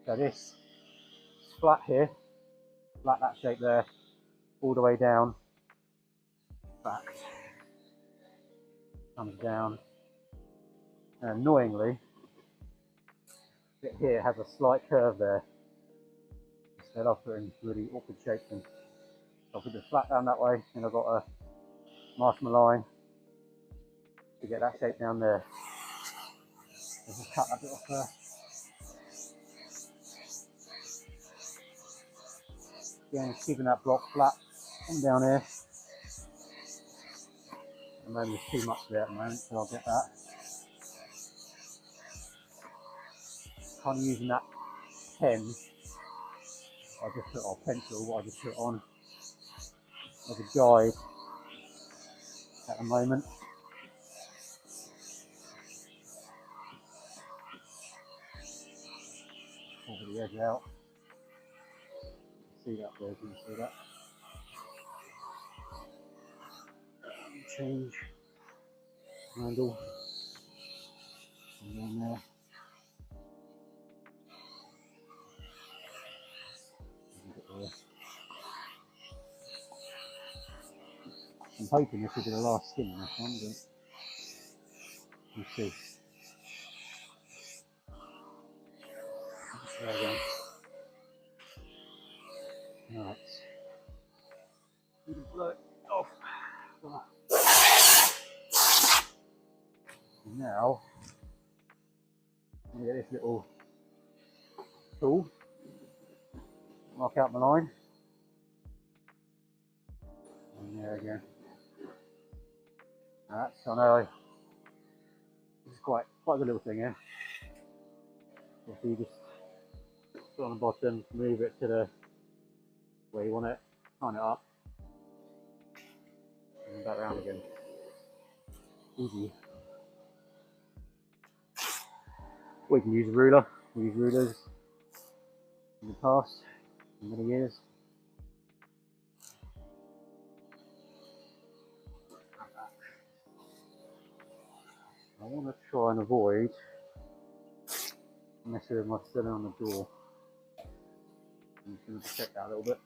So this is flat here, flat that shape there, all the way down, back, comes down, and annoyingly, it here has a slight curve there. Instead of putting really awkward shapes in. So I'll put it flat down that way, and I've got a marshmallow line to get that shape down there. I'll just cut that bit off there. Again, keeping that block flat, come down here. And then there's too much there at the moment, so I'll get that. Kind of using that pen, I just put on pencil, what I just put on as a guide at the moment. Pull the edge out. See that there, you can see that. Change handle. And then there. I'm hoping this will be the last skin in this one, but we'll see. There we go. Right. You can blow it off. And now, I'm going to get this little tool, mark out my line. And there again. That's, I know, this is quite a good little thing here. So you just put it on the bottom, move it to the where you want it, line it up, and then back around again. Easy. We can use a ruler. We use rulers in the past, for many years. I want to try and avoid messing with my filling on the door. I'm just going to check that a little bit.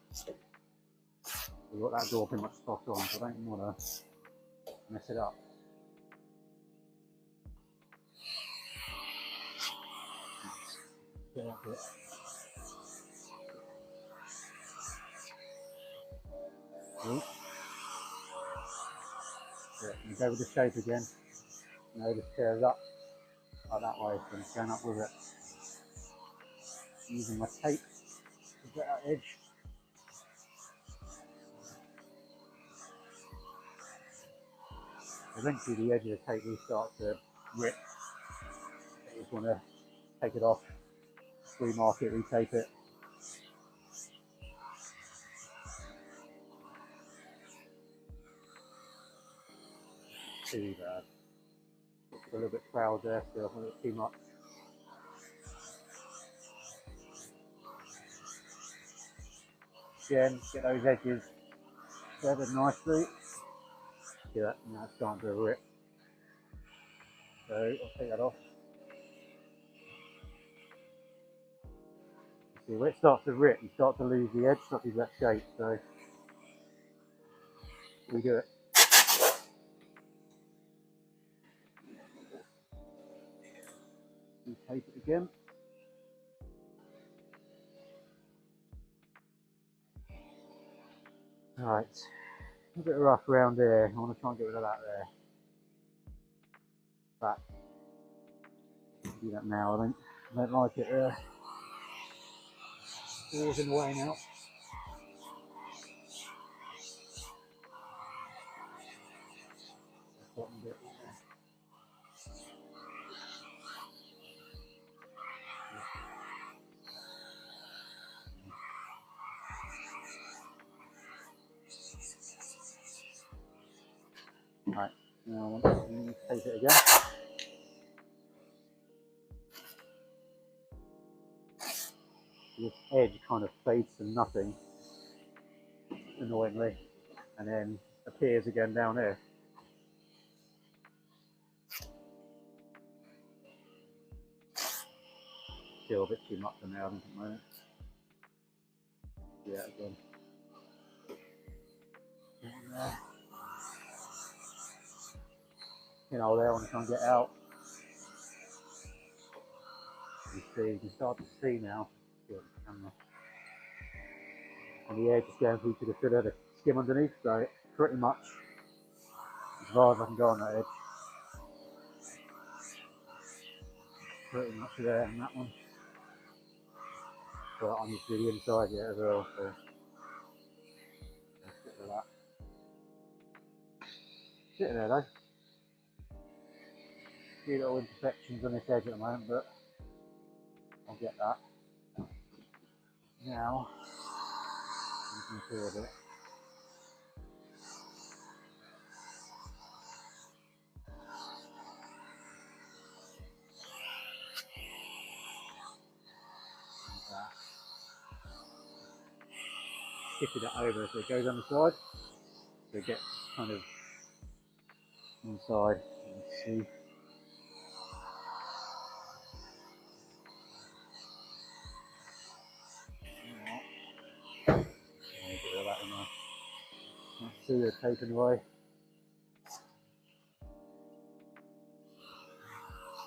We've got that door pretty much spot on, so I don't want to mess it up. Get that bit. Ooh. Yeah, and go with the shape again. Now this curves up like that way, so I'm just going up with it. Using my tape to get that edge. Eventually the edge of the tape will start to rip. You just want to take it off, remark it, retape it. Too bad. A little bit proud there, still a little too much. Again, get those edges feathered nicely. See that? Now it's starting to rip. So I'll take that off. See, when it starts to rip, you start to lose the edge, start to lose that shape. So we do it. We tape it again. Right, a bit rough around there. I want to try and get rid of that there. But do that now. I don't like it there. Door's in the way now. Bottom bit. Right, now I want to tape it again. This edge kind of fades to nothing, annoyingly, and then appears again down here. still a bit too much on there, I think, at the moment. Yeah, again. You know, there, I want to try and get out. You can start to see now. And the air just going through to the filler, the skim underneath, so pretty much as far as I can go on that edge. Pretty much there on that one. But I'm just to the inside yet as well, so let's get rid of that. Sitting there though. A few little imperfections on this edge at the moment, but I'll get that. Now, you can see a bit. Shifting it over so it goes on the side, so it gets kind of inside. Let's see. Get rid of that in there. Let's see it taken away.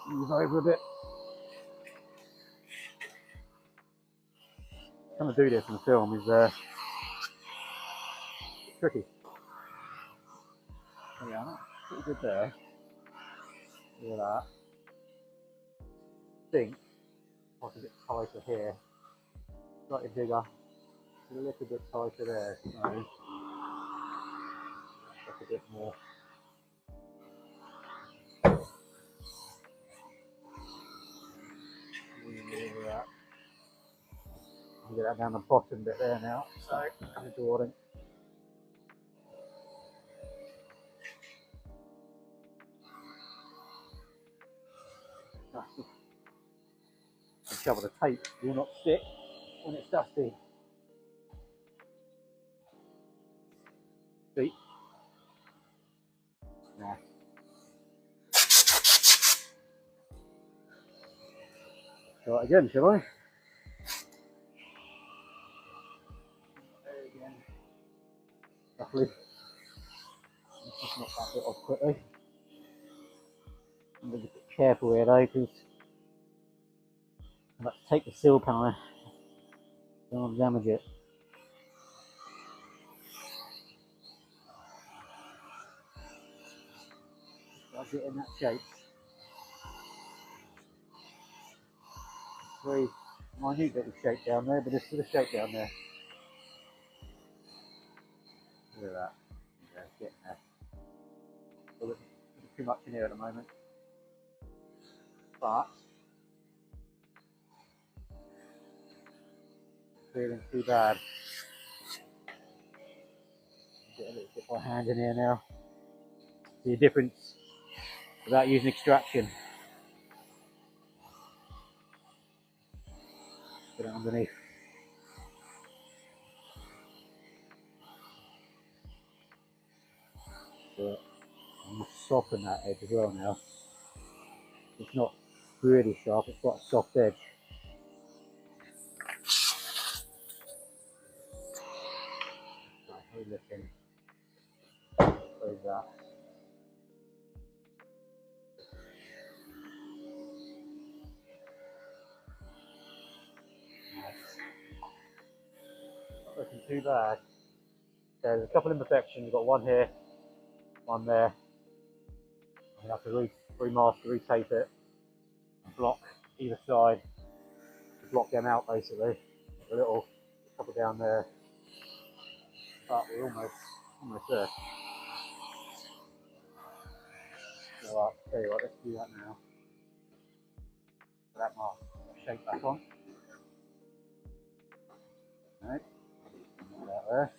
Move over a bit. Trying to do this in the film is tricky. Oh, yeah, pretty good there. Look at that. I think I can get tighter here. Slightly bigger. A little bit tighter there. So that's a bit more. Get that down the bottom bit there now. So I'm drawing. The trouble the tape will not stick when it's dusty. See? Nah. Try it again, shall I? There again. Roughly. Let's just knock that bit off quickly. I'm going to be careful here though, because I'm about to take the seal panel. Don't want to damage it. I'll get in that shape. Very minute little shape down there, but there's still a shape down there. Look at that. Yeah, it's getting there. A little too much in here at the moment. But feeling too bad. Get a little bit my hand in here now. See the difference without using extraction. Get it underneath. But I'm going to soften that edge as well now. It's not really sharp, it's quite a soft edge. Right, how are we looking? Close that. Not looking too bad. There's a couple of imperfections. You've got one here, one there. I'm going to have to remask, retape it, and block either side to block them out basically. A little couple down there, but we're almost there. So I'll tell you what, let's do that now. Put that mark, shape back on. Right, that there.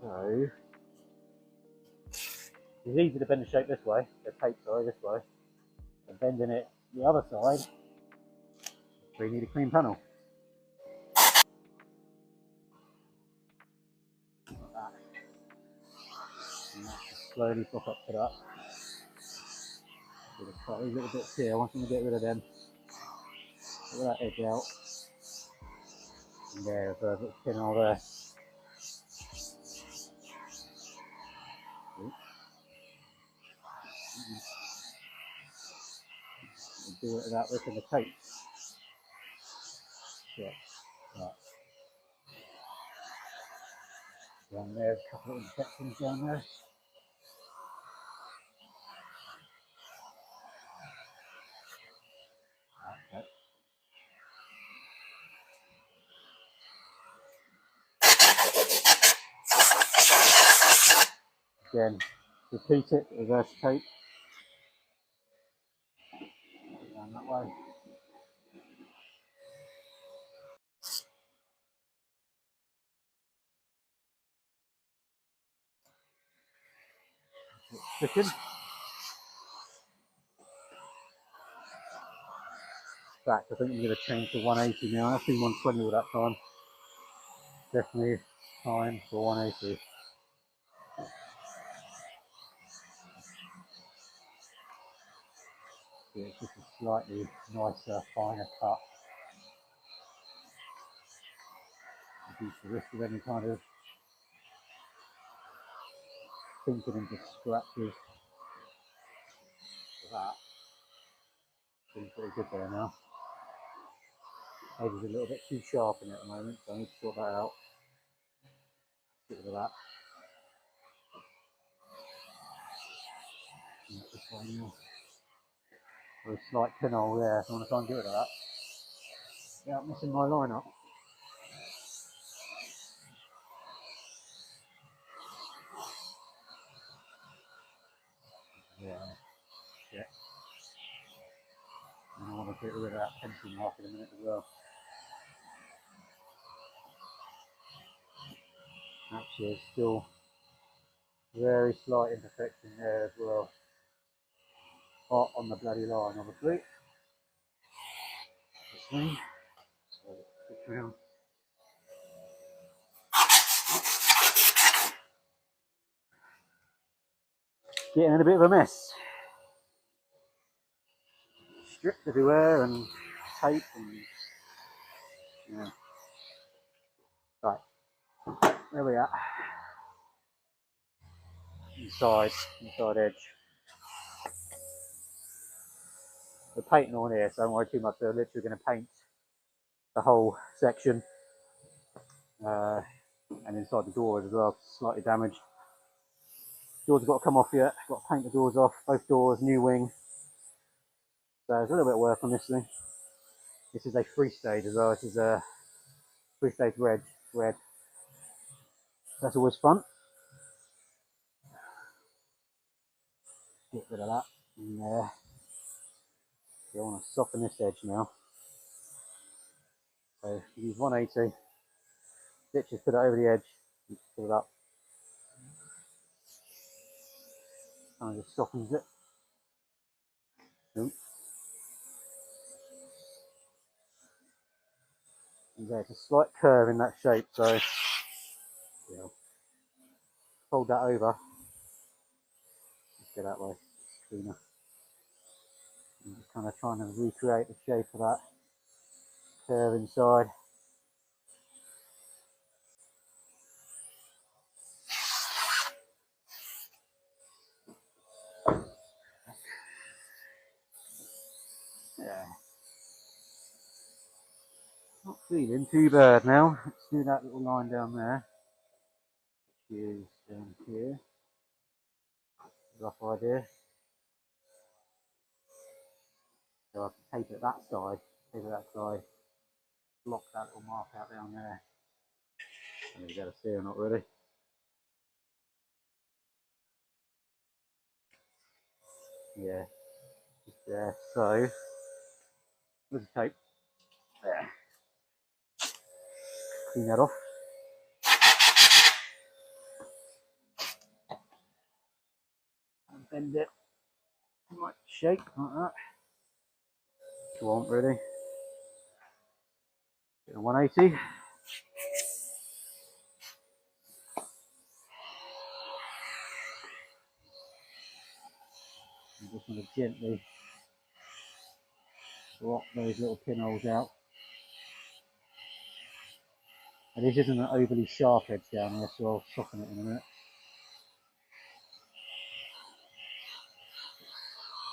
So it's easy to bend the shape this way, the tape sorry this way, and bending it the other side, so you need a clean panel. Like that. And that slowly pop up to that. With these little bits here, I want them to get rid of them. Get that edge out. And there, a little pinhole there. We'll do it without ripping the tape. Yeah. Right. Down there, a couple of infections down there. Okay. Again, repeat it, reverse tape. Down that way. Chicken. Back, I think I'm going to change to 180 now. I've been 120 all that time. Definitely time for 180. Yeah, it's just a slightly nicer, finer cut. Reduce the risk of any kind of sinking into scratches. That seems pretty good there now. Edge is a little bit too sharp in it at the moment, so I need to sort that out. Get rid of that. This one now. There's a slight pinhole there, so I want to try and get rid of that. Yeah, I'm missing my line up. Yeah, yeah. And I want to get rid of that pencil mark in a minute as well. Actually, there's still very slight imperfection there as well. Hot on the bloody line, obviously. So, switch around. Getting in a bit of a mess. Strips everywhere and tape and yeah. Right, there we are. Inside edge. We're painting on here, so don't worry too much. They're literally going to paint the whole section and inside the doors as well, slightly damaged. Doors have got to come off yet. Got to paint the doors off, both doors, new wing. So there's a little bit of work on this thing. This is a 3-stage as well. This is a 3-stage red. That's always fun. Get rid of that. And you want to soften this edge now. So use 180. Literally put it over the edge. Put it up. And it just softens it. And there's a slight curve in that shape, so yeah, fold that over. Let's go that way. It's cleaner. I'm just kind of trying to recreate the shape of that curve inside. Yeah. Not feeling too bad now. Let's do that little line down there. Which is down here. Rough idea. So I can tape it that side, block that little mark out down there. And you got to see or not really. Yeah, just there. So, with the tape, there. Clean that off. And bend it right shape like that. If you want really. Get a 180. I'm just going to gently swap those little pinholes out. And this isn't an overly sharp edge down here, so I'll soften it in a minute.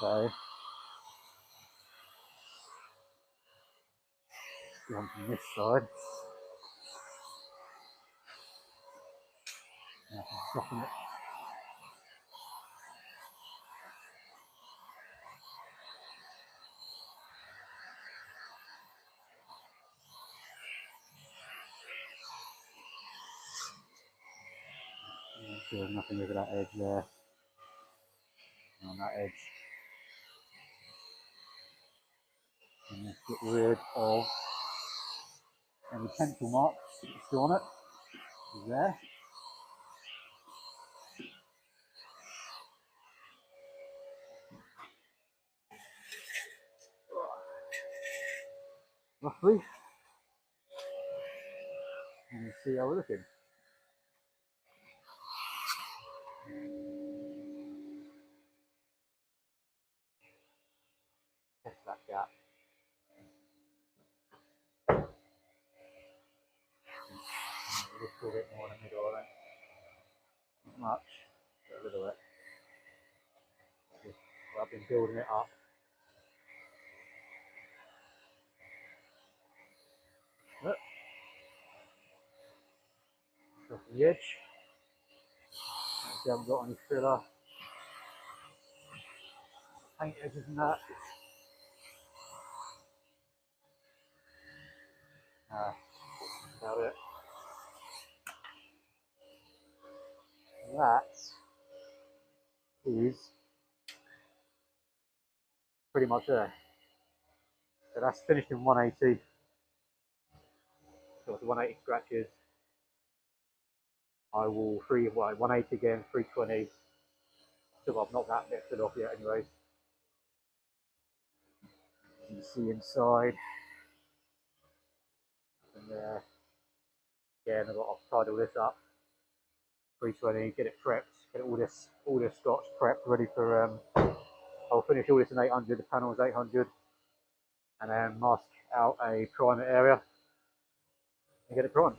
So, go on from this side. Now I can soften it. So there's nothing over that edge there. And on that edge. And let's get rid of any pencil marks still on it. There. Roughly. And see how we're looking. Test that gap. A little bit more in the middle, I think. Not much, but a little bit. Well, I've been building it up. Look. Off the edge. Actually, I haven't got any filler. Paint edges and that. That's about it. That is pretty much there. So that's finished in 180. So it's 180 scratches. I will 180 again, 320. Still I've not that bit fit off yet anyways. You can see inside. And there. Again, I've got to tidy all this up. 320, get it prepped, get all this scotch prepped, ready for I'll finish all this in 800, the panel is 800, and then mask out a primer area and get it primed.